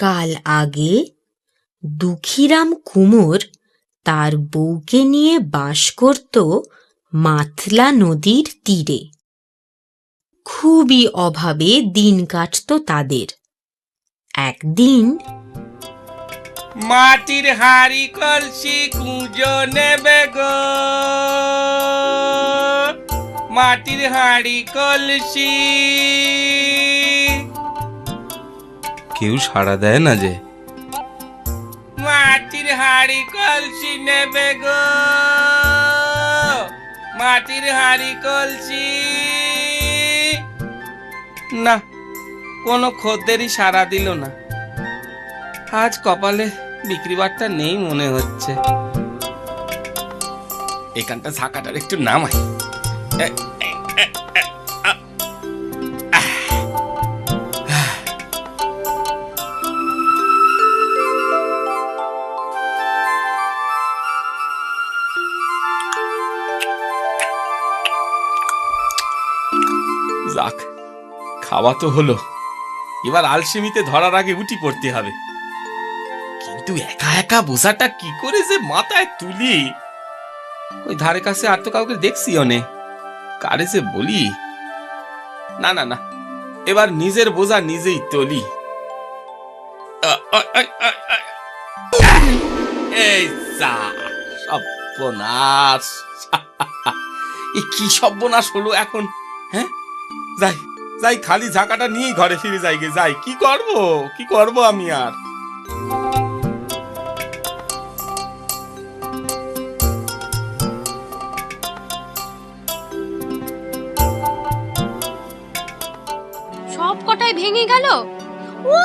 কাল আগে দুঃখীরাম কুমোর তার বউকে নিয়ে বাস করত মাতলা নদীর তীরে। খুবই অভাবে দিন কাটত তাদের। একদিন মাটির হাড়ি কলসি কুঁজো নেবে গো, মাটির হাড়ি কলসি। কেউ সাড়া দেয় না যে। মাটির হাড়ি কলসি নেবে গো, মাটির হাড়ি কলসি। না, কোনো খদ্দেরই সাড়া দিল না। আজ কপালে বিক্রি বাট্টা নেই মনে হচ্ছে। এখানটা ঝাঁকাটার একটু নামাই। যাক, খাওয়া তো হলো। এবার আলসেমিতে ধরার আগে উঠি পড়তে হবে। কিন্তু একা একা বোঝাটা কি করে যে মাথায় তুলি, ওই ধারে কাছে আর তো কাউকে দেখছি অনেক। কারে যে বলি। না না না, এবার নিজের বোঝা নিজেই তুলি। এই সর্বনাশ! এ কি সর্বনাশ হলো এখন? হ্যাঁ, যাই যাই, খালি ঝাঁকাটা নিয়েই ঘরে ফিরে যাই গে। যাই, কি করব আমি আর? সব কটাই ভেঙে গেল। ও,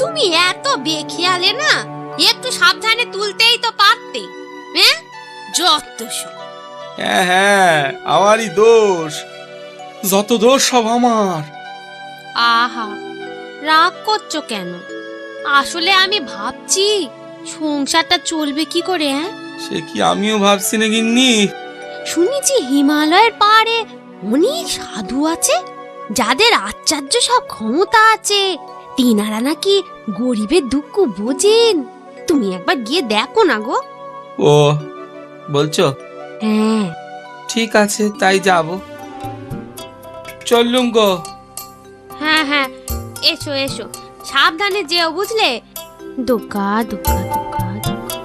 তুমি এত বেখিয়ালে না, একটু সাবধানে তুলতেই তো পারতে। হ্যাঁ, যত সব। হ্যাঁ, আমারই দোষ। যত দোষ সব আমার। আহা, রাগ করছো কেন? আসলে আমি ভাবছি সংসারটা চলবে কি করে। হ্যাঁ, সে কি আমিও ভাবছি না গিন্নি। শুনেছি হিমালয়ের পাহাড়ে অনেক সাধু আছে, যাদের আশ্চর্য সব ক্ষমতা আছে। তিনারা নাকি গরিবের দুঃখ বোঝেন। তুমি একবার গিয়ে দেখো না গো। ও বলছো? হ্যাঁ, ঠিক আছে, তাই যাব। চললুম গো। হ্যাঁ হ্যাঁ, এসো এসো, সাবধানে যেও, বুঝলে? দোকা দোকা দোকা দোকা।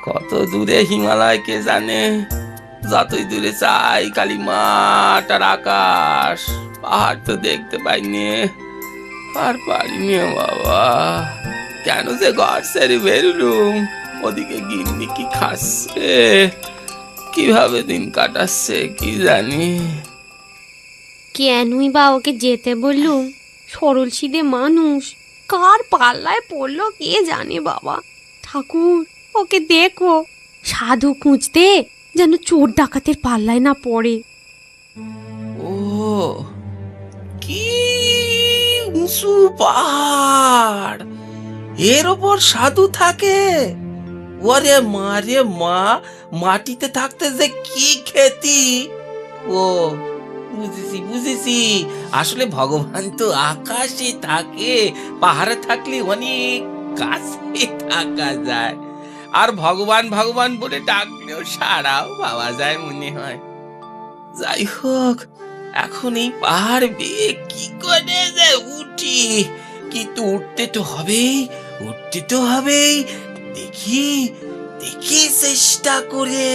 কত দূরে হিমালয় কে জানে। যতই দূরে চাই খালি মাঠ আর আকাশ, পাহাড় তো দেখতে পাইনি। আর পারিনি বাবা, কেন যে ঘর ছেড়ে বেরুলুম। ওদিকে গিন্নি কি খাচ্ছে, কিভাবে দিন কাটাচ্ছে কি জানি। কেনই বা ওকে যেতে বললুম? সরল সিধে মানুষ, কার পাল্লায় পড়লো কে জানে বাবা। ঠাকুর, ওকে দেখো, সাধু খুঁজতে যেন চোর ডাকাতের পাল্লায় না পড়ে। ও কি উঁচু পাহাড়, এর ওপর সাধু থাকে? ওরে মা রে মা, মাটিতে থাকতে যে কি খেতি। ও বুঝেছি, আসলে ভগবান তো আকাশে থাকে। পাহাড়ে থাকলে অনেক কাছে থাকা যায়, আর ভগবান ভগবান বলে ডাকলেও সাড়াও পাওয়া যায় মনে হয়। যাই হোক, এখন এই পাহাড় বেয়ে কি করে যে উঠি? কিন্তু উঠতে তো হবেই। দেখি চেষ্টা করে।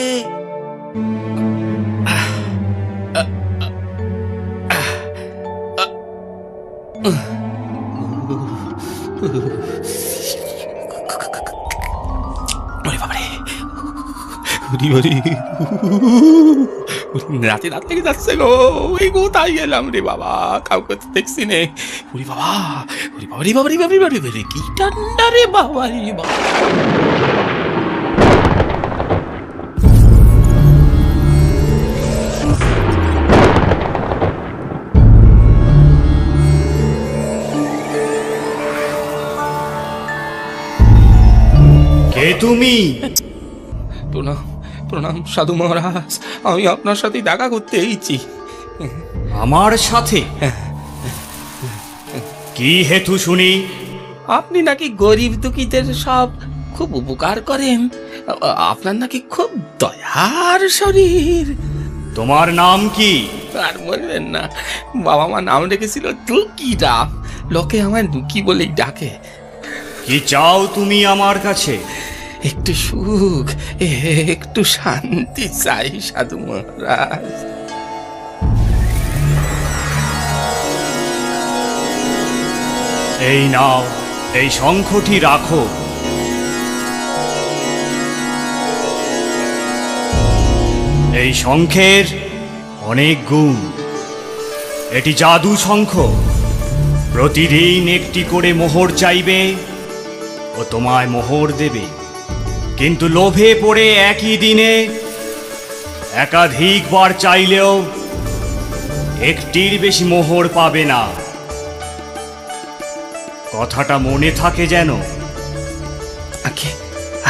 রাতে রাত থেকে যাচ্ছে গো। এই কোথায় গেলাম রে বাবা, কাউকে তো দেখছি নে। ওরে বাবা, রে বাবা, কি ঠান্ডা রে বাবা, রে বাবা। কে তুমি? প্রণাম সাধু মহারাজ, আমি আপনার সাথে দেখা করতে এইছি। আমার সাথে? কি হেতু শুনি? আপনি নাকি গরিব দুঃখীদের সব খুব উপকার করেন, আপনার নাকি খুব দয়ার শরীর। তোমার নাম কি? আর বলবেন না, বাবা মা নাম রেখেছিল দুঃখীরাম, লোকে আমায় দুঃখী বলেই ডাকে। কি চাও তুমি আমার কাছে? একটু সুখ, একটু শান্তি চাই সাধু মহারাজ। এই নাও, এই শঙ্খটি রাখো। এই শঙ্খের অনেক গুণ। এটি জাদু শঙ্খ। প্রতিদিন একটি করে মোহর চাইবে ও তোমায় মোহর দেবে, কিন্তু লোভে পড়ে একই দিনে একাধিকবার চাইলেও একটির বেশি মোহর পাবে না। কথাটা মনে থাকে যেন। আগে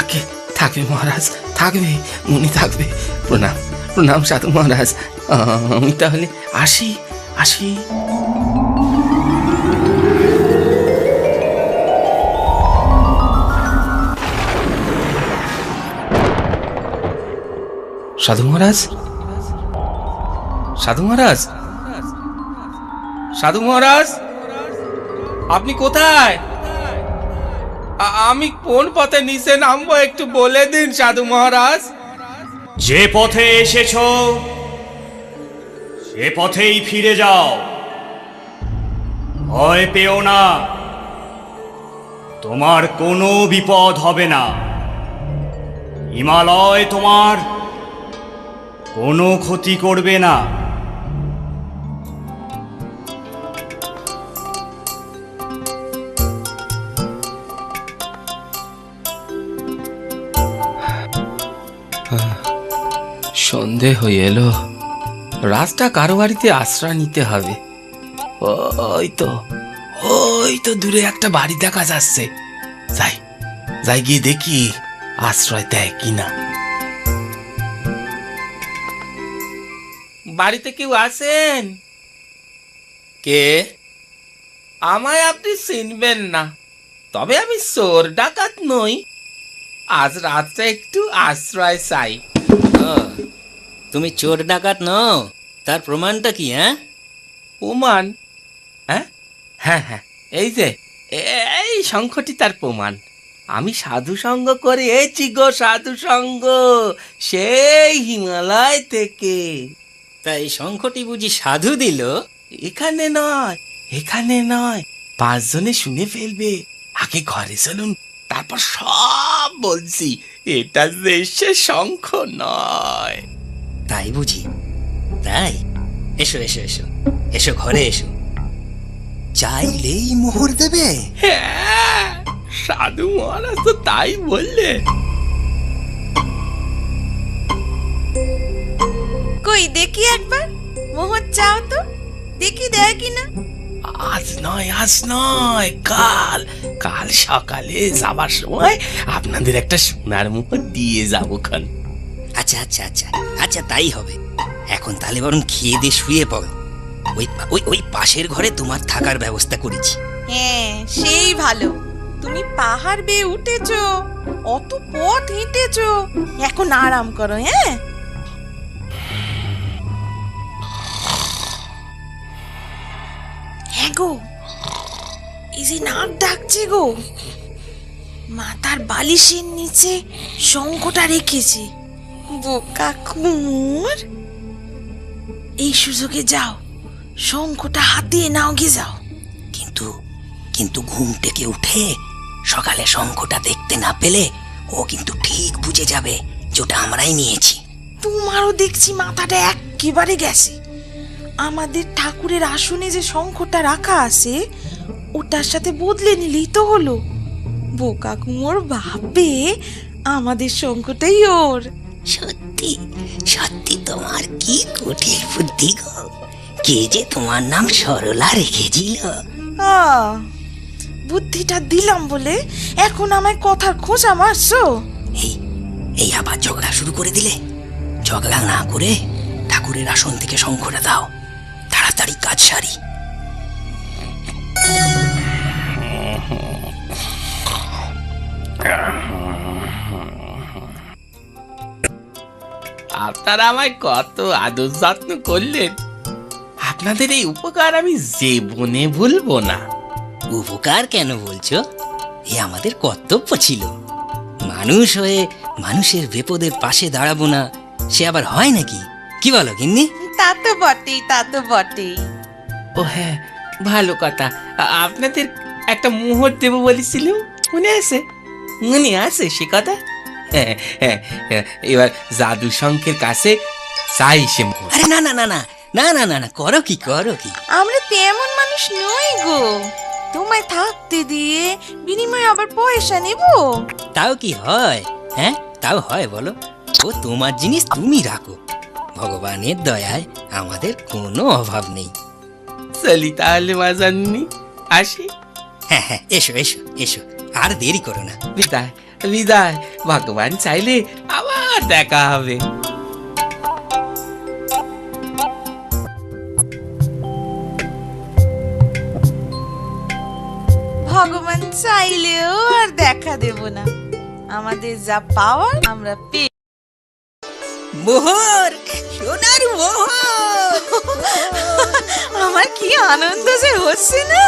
আগে থাকবে মহারাজ, থাকবে, মনে থাকবে। প্রণাম প্রণাম সাধু মহারাজ, আমি তাহলে আসি আসি। সাধু মহারাজ, সাধু মহারাজ, সাধু মহারাজ, আপনি কোথায়? আমি কোন পথে নিচে নামবো একটু বলে দিন সাধু মহারাজ। যে পথে এসেছো সে পথেই ফিরে যাও। ভয় পেও না, তোমার কোনো বিপদ হবে না। হিমালয় তোমার কোনো ক্ষতি করবে না। সন্ধে হয়ে এলো, রাতটা কারো বাড়িতে আশ্রয় নিতে হবে। ওই তো দূরে একটা বাড়ি দেখা যাচ্ছে। যাই যাই গিয়ে দেখি আশ্রয় দেয় কিনা। বাড়িতে কেউ আছেন? কে? আমায় আপনি চিনবেন না, তবে আমি চোর ডাকাত নই। আজ রাতটা একটু আশ্রয় চাই। তুমি চোর ডাকাত নও, তার প্রমাণটা কি? প্রমাণ? হ্যাঁ হ্যাঁ হ্যাঁ, এই যে এই শঙ্খটি তার প্রমাণ। আমি সাধু সঙ্গ করে এসেছি গো, সাধু সঙ্গ, সেই হিমালয় থেকে। তাই শঙ্খটি বুঝি সাধু দিল? এখানে নয়, এখানে নয়, 5 জনে শুনে ফেলবে। আগে ঘরে চলুন, তারপর সব বলছি। এটা যে সে শঙ্খ নয়। তাই বুঝি? তাই এসো এসো এসো এসো, ঘরে এসো। চাইলেই মোহর দেবে? হ্যাঁ, সাধু মহারাজ তো তাই বললে। কই দেখি একবার, মোহর চাও তো, দেখি দেয় কিনা। আজ নয়, আজ নয়, কাল, কাল সকালে যাবার সময় আপনাদের একটা সোনার মোহর দিয়ে যাবো খান। আচ্ছা আচ্ছা আচ্ছা আচ্ছা, তাই হবে। এখন তাহলে বরং খেয়ে দিয়ে শুয়ে পড়ো। ওই ওই ওই পাশের ঘরে তোমার থাকার ব্যবস্থা করেছি। হ্যাঁ, সেই ভালো। তুমি পাহাড় বেয়ে উঠেছো, অত পথ হেঁটেছো, এখন আরাম করো। হ্যাঁ, হ্যাঁ গো, এই যে নাক ডাকছে গো, মাথার বালিশের নিচে শঙ্খটা রেখেছে। বোকা কুমোর, এই সুযোগে যাও, শঙ্খটা হাতিয়ে নাও, গে যাও। কিন্তু কিন্তু ঘুম থেকে উঠে সকালে শঙ্খটা দেখতে না পেলে ও কিন্তু ঠিক বুঝে যাবে যে ওটা আমরাই নিয়েছি। তোমারও দেখছি মাথাটা একেবারে গেছে। আমাদের ঠাকুরের আসনে যে শঙ্খটা রাখা আছে, ওটার সাথে বদলে নিলেই তো হলো। বোকা কুমোর ভাববে আমাদের শঙ্খটাই ওর। সত্যি সত্যি তোমার কি কুটিল বুদ্ধি গো! কে যে তোমার নাম সরলা রেখেছিল। বুদ্ধিটা দিলাম বলে এখন আমায় কথার খোঁজা মারছো? এই এই আবার ঝগড়া শুরু করে দিলে। ঝগড়া না করে ঠাকুরের আসন থেকে শঙ্খটা দাও, তাড়াতাড়ি কাজ সারি। আপনারা আমায় কত আদর যত্ন করলেন, আপনাদের এই উপকার আমি জীবনে ভুলবো না। উপকার কেন বলছো? এ আমাদের কর্তব্য ছিল। মানুষ হয়ে মানুষের বিপদের পাশে দাঁড়াবো না, সে আবার হয় নাকি? কি বলো গিন্নি? তা তো বটেই, তা তো বটেই। ও হ্যাঁ, ভালো কথা। আপনাদের একটা মোহর দেবো বলেছিলাম, মনে আছে? মনে আছে সে কথা? হ্যাঁ হ্যাঁ হ্যাঁ, এবার জাদু শঙ্কের কাছে চাই সে মোহর। আরে না না না না না না না না, করো কি করো কি? আমরা তেমন মানুষ নই গো, তোমায় থাকতে দিয়ে বিনিময়ে আবার পয়সা নেব? তাও কি হয়? হ্যাঁ, তাও হয় বলো? ও তোমার জিনিস তুমি রাখো, ভগবানের দয়ায় আমাদের কোনো অভাব নেই। চলি তাহলে মাজাননি, আসি। হ্যাঁ হ্যাঁ, এসো এসো এসো, আর দেরি করো না। বিদায় বিদায়, ভগবান চাইলে আবার দেখা হবে। ভগবান চাইলেও আর দেখা দেব না, আমাদের যা পাওয়ার আমরা পেয়ে। মোহর, সোনার মোহর! আমার কি আনন্দ যে হচ্ছে না,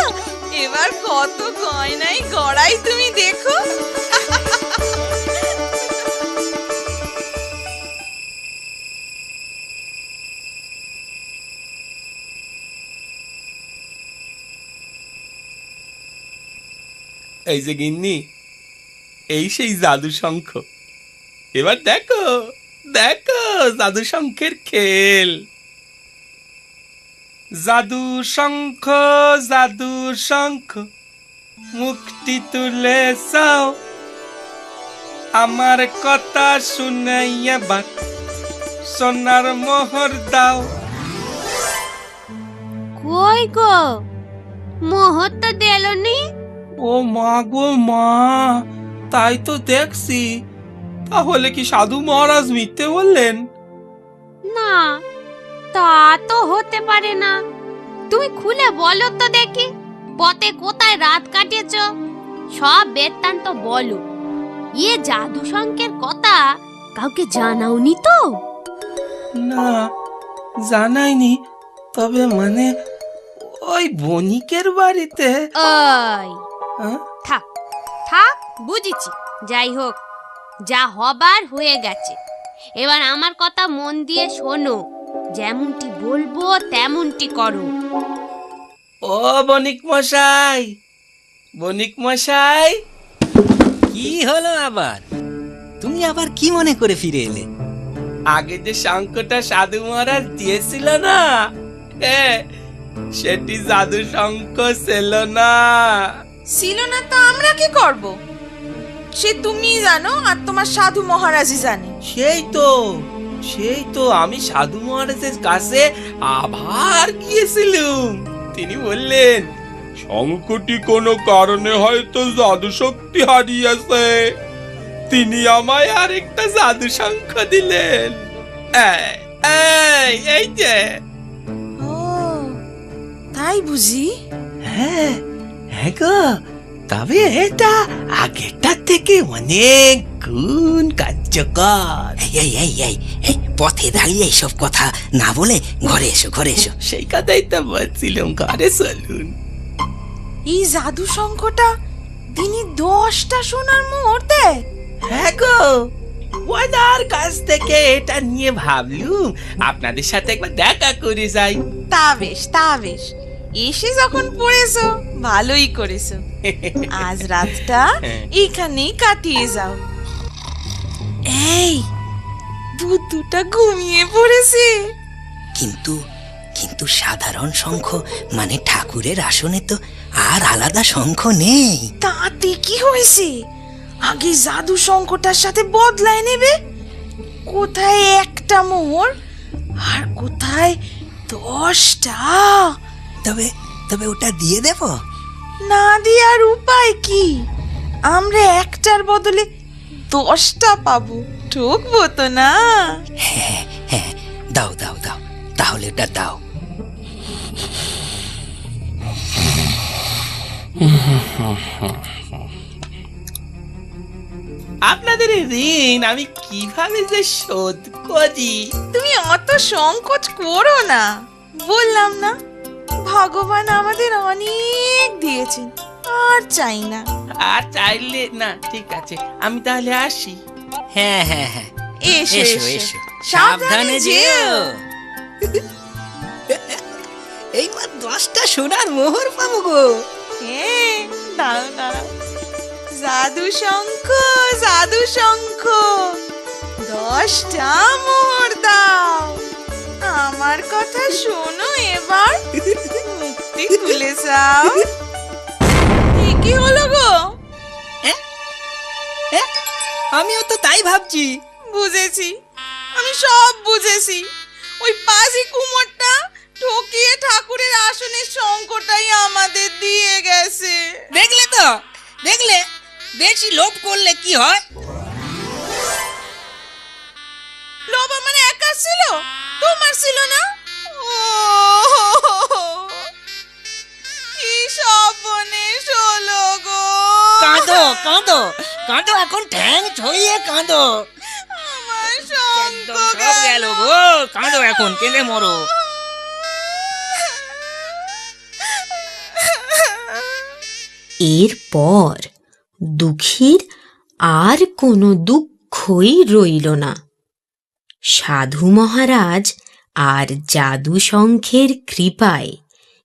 এবার কত গয়নাই গড়াই তুমি দেখো। এই যে গিন্নি, এই সেই জাদু শঙ্খ। এবার দেখো দেখো জাদু শঙ্খের খেল। জাদু শঙ্খ, জাদু শঙ্খ, মুখটি তুলে চাও, আমার কথা শুনে এবার সোনার মোহর দাও। কই গো, মোহর তো দেলনি? ও মা গো মা, তাই তো দেখছি। তাহলে কি সাধু মহারাজ মিথ্যে বললেন? না, তা তো হতে পারে না। তুমি খুলে বলো তো দেখি, পথে কোথায় রাত কাটিয়েছ, সব বৃত্তান্ত বলো। ইয়ে জাদু শঙ্কের কথা কাউকে জানাওনি তো? না, জানাইনি। তবে মানে ওই বণিকের বাড়িতে। ওই হ্যাঁ? থাক থাক, বুঝেছি। যাই হোক, যা হবার হয়ে গেছে। এবার আমার কথা মন দিয়ে শোনো, যেমনটি বলবো তেমনটি করো। ও বণিক মশাই, বণিক মশাই। কি হলো আবার? তুমি আবার কি মনে করে ফিরে এলে? আগে যে শঙ্খটা সাধু মহারাজ দিয়েছিল না, সেটি জাদু শঙ্খ ছিল না। ছিল না তো আমরা কি করব? সে তুমি জানো আর তোমার সাধু মহারাজই জানে। সেই তো আমি সাধু মহারাজের কাছে আবার গিয়েছিলাম। তিনি বললেন শঙ্খটি কোনো কারণে হয়তো জাদু শক্তি হারিয়েছে। তিনি আমায় আরেকটা জাদু শঙ্খ দিলেন। এই যে। ও তাই বুঝি? হ্যাঁ হ্যাঁ গো, তবে এটা আগেরটা থেকে অনেক গুণ কার্যকর। এই এই এই এই, পথে দাঁড়িয়ে এইসব কথা না বলে ঘরে এসো, ঘরে এসো। সেই কথাই তো বলছিলাম, ঘরে চলুন। এই জাদু শঙ্খটা তিনি 10টা সোনার মোহর দেয়? হ্যাঁ গো, ওনার কাছ থেকে এটা নিয়ে ভাবলুম আপনাদের সাথে একবার দেখা করে যাই। তা বেশ, তা বেশ। এসে যখন পড়েছো ভালোই করেছো। আজ রাতটা এখানেই কাটিয়ে যাও। এই বুদ্ধুটা ঘুমিয়ে পড়েছে। কিন্তু কিন্তু সাধারণ শঙ্খ মানে ঠাকুরের আসনে তো আর আলাদা শঙ্খ নেই। তাতে কি হয়েছে? আগে জাদু শঙ্খটার সাথে বদলায় নেবে। কোথায় একটা মোহর আর কোথায় 10টা? তবে তবে ওটা দিয়ে দেব? না দিয়ে আর উপায় কি? আমরা একটার বদলে 10টা পাবো, ঠকবো তো না? হ্যাঁ আমাদেরটা দাও। আপনাদের এই ঋণ আমি কিভাবে যে শোধ করি। তুমি অত সংকোচ করো না, বললাম না ভগবান আমাদের অনেক দিয়েছেন, আর চাই না। আর চাইলে না, ঠিক আছে, আমি তাহলে আসি। হ্যাঁ হ্যাঁ হ্যাঁ, এসো এসো এসো, এসো, সাবধানে যেও। এইবার 10টা সোনার মোহর পাবো গো। হ্যাঁ, দাঁড়াও দাঁড়াও, জাদু শঙ্খ, জাদু শঙ্খ, 10টা মোহর দাও। আমার কথা শোনো এবার, মুক্তি খুলে যাও। কি হলো গো? আমিও তো তাই ভাবছি। বুঝেছি, আমি সব বুঝেছি। ওই পাজি কুমোরটা ঠকিয়ে ঠাকুরের আসনের শঙ্খটাই আমাদের দিয়ে গেছে। দেখলে তো, দেখলে, বেশি লোভ করলে কি হয়। লোভ আমার একা ছিল, তোমার ছিল না? ও কি সর্বনেশ হলো গো। কাঁদো কাঁদো কাঁদো, এখন ঠ্যাং ছড়িয়ে কাঁদো। আমার শঙ্খ একদম সব গেল গো, কাঁদো এখন, কেঁদে মরো। এরপর দুঃখীর আর কোনো দুঃখই রইল না। সাধু মহারাজ আর জাদু শঙ্খের কৃপায়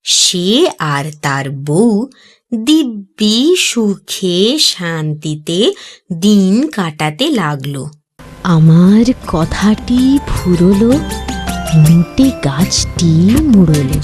সে আর তার বউ দিব্যি সুখে শান্তিতে দিন কাটাতে লাগলো। আমার কথাটি ফুরলো, মিটে গাছটি মুড়লো।